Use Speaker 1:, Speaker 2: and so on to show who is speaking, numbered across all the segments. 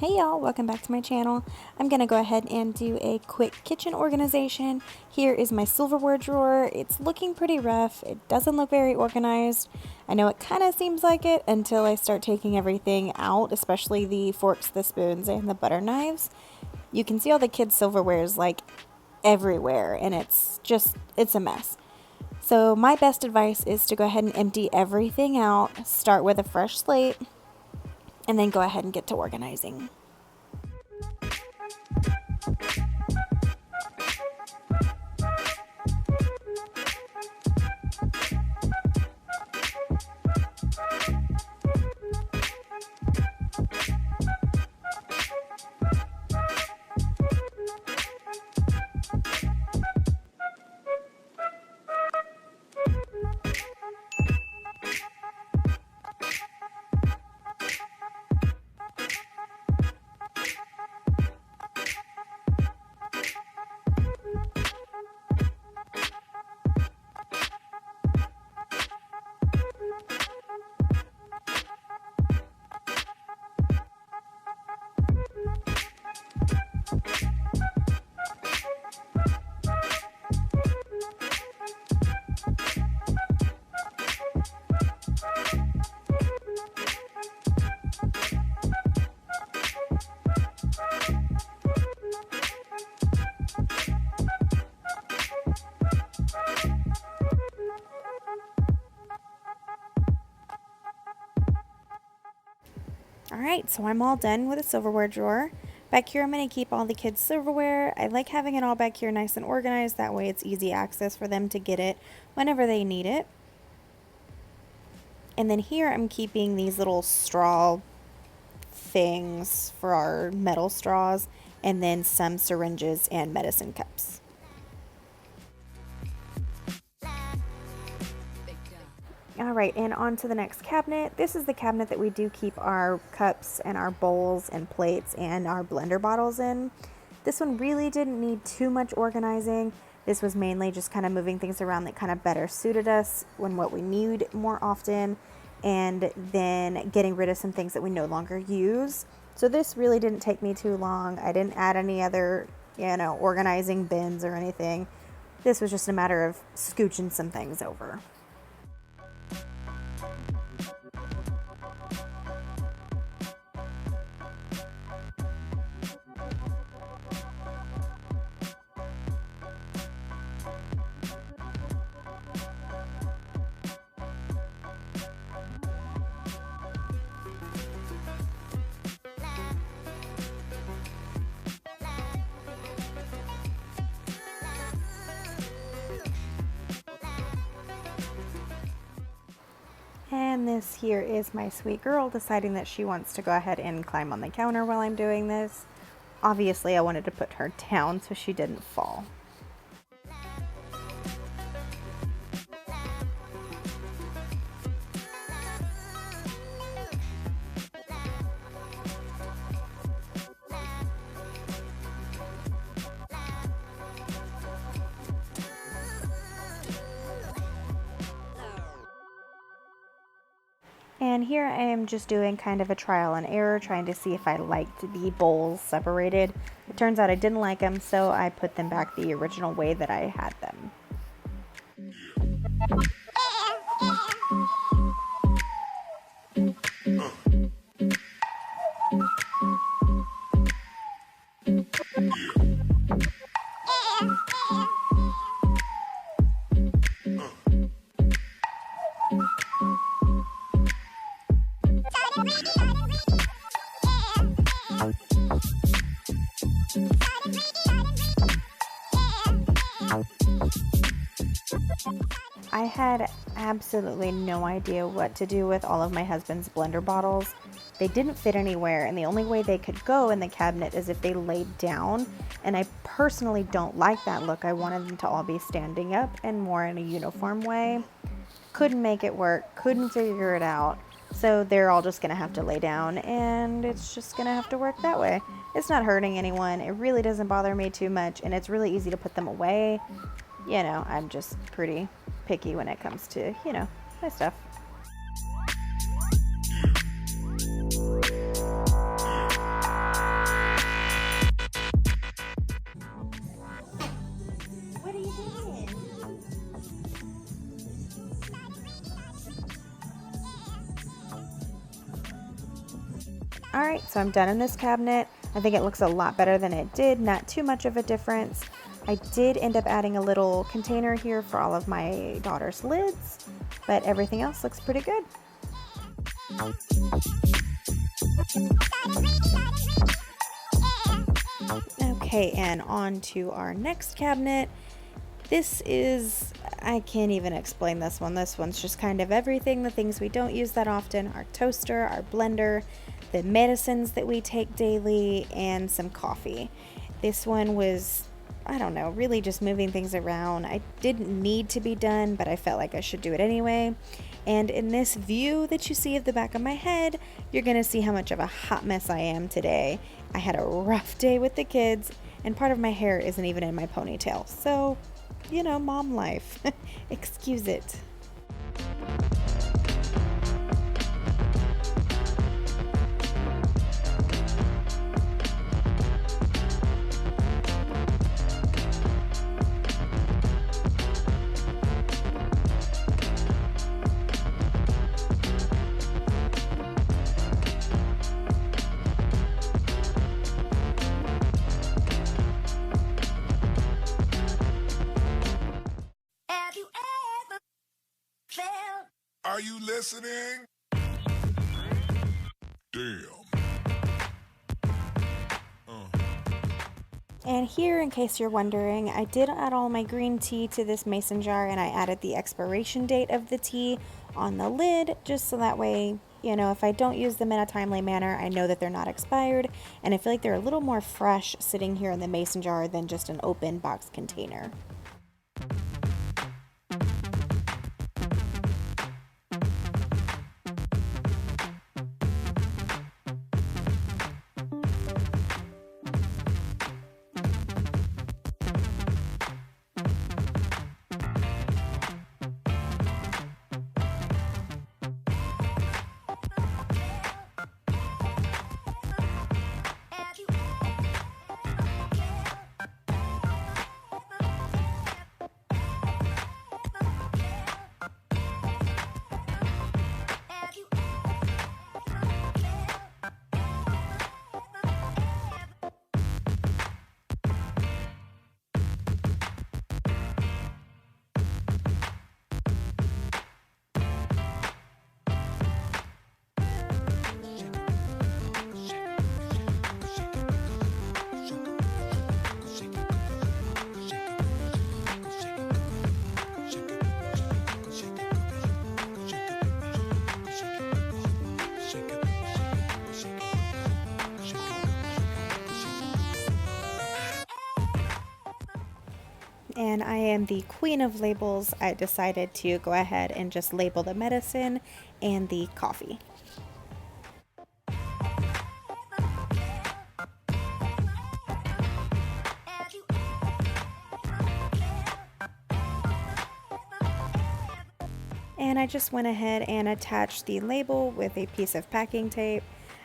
Speaker 1: Hey y'all, welcome back to my channel. I'm going to go ahead and do a quick kitchen organization. Here is my silverware drawer. It's looking pretty rough. It doesn't look very organized. I know it kind of seems like it until I start taking everything out, especially the forks, the spoons, and the butter knives. You can see all the kids' silverware is like everywhere, and it's a mess. So my best advice is to go ahead and empty everything out, start with a fresh slate, and then go ahead and get to organizing. Alright, so I'm all done with the silverware drawer. Back here I'm going to keep all the kids' silverware. I like having it all back here nice and organized. That way it's easy access for them to get it whenever they need it. And then here I'm keeping these little straw things for our metal straws, and then some syringes and medicine cups. Alright, and on to the next cabinet. This is the cabinet that we do keep our cups and our bowls and plates and our blender bottles in. This one really didn't need too much organizing. This was mainly just kind of moving things around that kind of better suited us when what we need more often, and then getting rid of some things that we no longer use. So this really didn't take me too long. I didn't add any other, organizing bins or anything. This was just a matter of scooching some things over. And this here is my sweet girl deciding that she wants to go ahead and climb on the counter while I'm doing this. Obviously, I wanted to put her down so she didn't fall. And here I am just doing kind of a trial and error, trying to see if I liked the bowls separated. It turns out I didn't like them, so I put them back the original way that I had them. I had absolutely no idea what to do with all of my husband's blender bottles. They didn't fit anywhere, and the only way they could go in the cabinet is if they laid down, and I personally don't like that look. I wanted them to all be standing up and more in a uniform way. Couldn't make it work, couldn't figure it out, so they're all just gonna have to lay down, and it's just gonna have to work that way. It's not hurting anyone, it really doesn't bother me too much, and it's really easy to put them away. I'm just pretty picky when it comes to, my stuff. All right, so I'm done in this cabinet. I think it looks a lot better than it did, not too much of a difference. I did end up adding a little container here for all of my daughter's lids, but everything else looks pretty good. Okay, and on to our next cabinet. This is, I can't even explain this one. This one's just kind of everything, the things we don't use that often, our toaster, our blender, the medicines that we take daily, and some coffee. This one was, I don't know, really just moving things around. I didn't need to be done, but I felt like I should do it anyway. And in this view that you see of the back of my head, you're gonna see how much of a hot mess I am today. I had a rough day with the kids, and part of my hair isn't even in my ponytail. So, you know, mom life. Excuse it.
Speaker 2: Are you listening? Damn.
Speaker 1: And here, in case you're wondering, I did add all my green tea to this mason jar, and I added the expiration date of the tea on the lid, just so that way, you know, if I don't use them in a timely manner, I know that they're not expired, and I feel like they're a little more fresh sitting here in the mason jar than just an open box container. And I am the queen of labels. I decided to go ahead and just label the medicine and the coffee. And I just went ahead and attached the label with a piece of packing tape.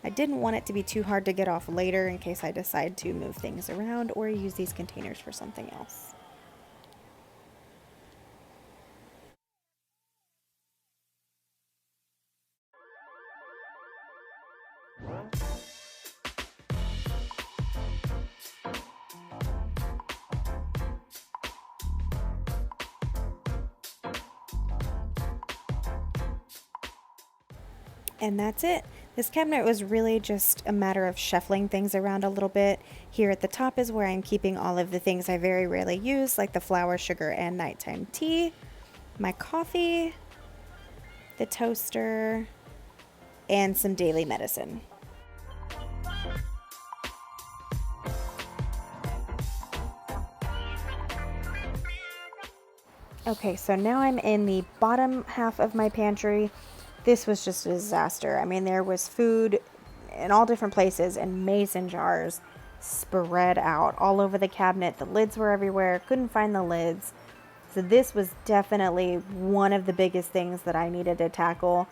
Speaker 1: I didn't want it to be too hard to get off later in case I decide to move things around or use these containers for something else. And that's it. This cabinet was really just a matter of shuffling things around a little bit. Here at the top is where I'm keeping all of the things I very rarely use, like the flour, sugar, and nighttime tea, my coffee, the toaster, and some daily medicine. Okay, so now I'm in the bottom half of my pantry. This was just a disaster. I mean, there was food in all different places and mason jars spread out all over the cabinet. The lids were everywhere. Couldn't find the lids. So this was definitely one of the biggest things that I needed to tackle.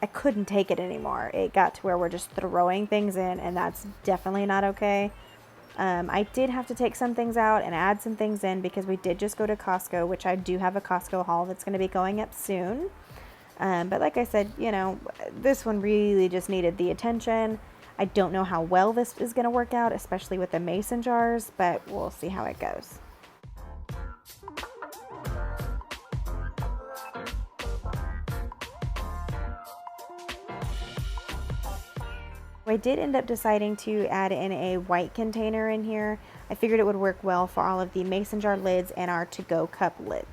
Speaker 1: I couldn't take it anymore. It got to where we're just throwing things in, and that's definitely not okay. I did have to take some things out and add some things in because we did just go to Costco, which I do have a Costco haul that's going to be going up soon. But like I said, you know, this one really just needed the attention. I don't know how well this is going to work out, especially with the mason jars, but we'll see how it goes. I did end up deciding to add in a white container in here. I figured it would work well for all of the mason jar lids and our to-go cup lids.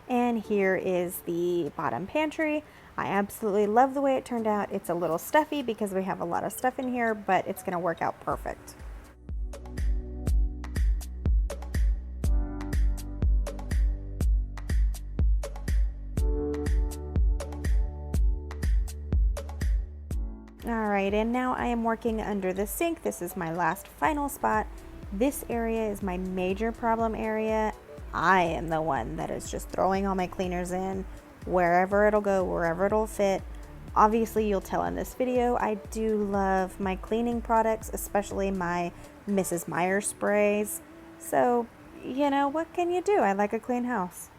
Speaker 1: And here is the bottom pantry. I absolutely love the way it turned out. It's a little stuffy because we have a lot of stuff in here, but it's gonna work out perfect. All right, and now I am working under the sink. This is my last final spot. This area is my major problem area. I am the one that is just throwing all my cleaners in wherever it'll go, wherever it'll fit. Obviously, you'll tell in this video, I do love my cleaning products, especially my Mrs. Meyer sprays. So, you know, what can you do? I like a clean house.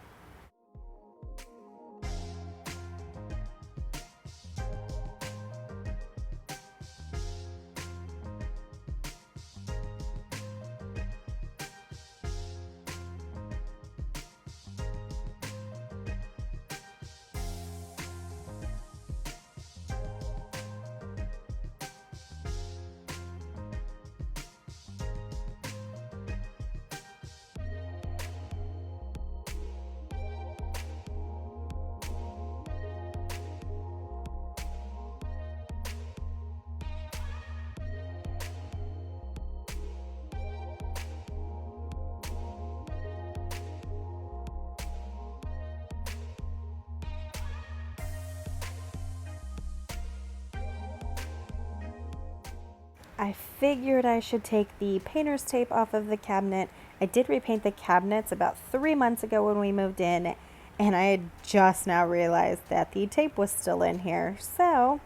Speaker 1: I figured I should take the painter's tape off of the cabinet. I did repaint the cabinets about 3 months ago when we moved in, and I had just now realized that the tape was still in here. So,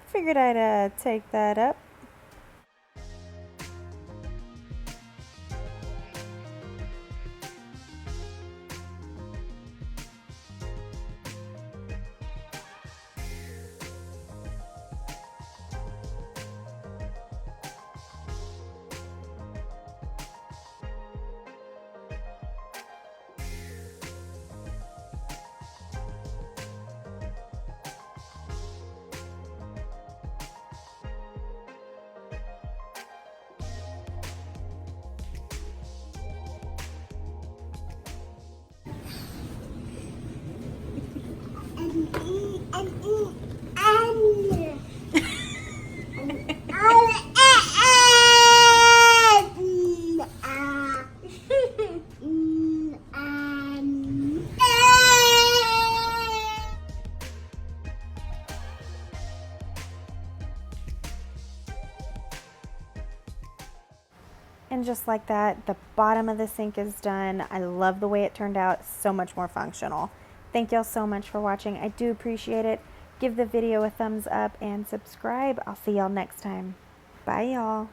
Speaker 1: figured I'd take that up. And just like that, the bottom of the sink is done. I love the way it turned out, so much more functional. Thank y'all so much for watching. I do appreciate it. Give the video a thumbs up and subscribe. I'll see y'all next time. Bye, y'all.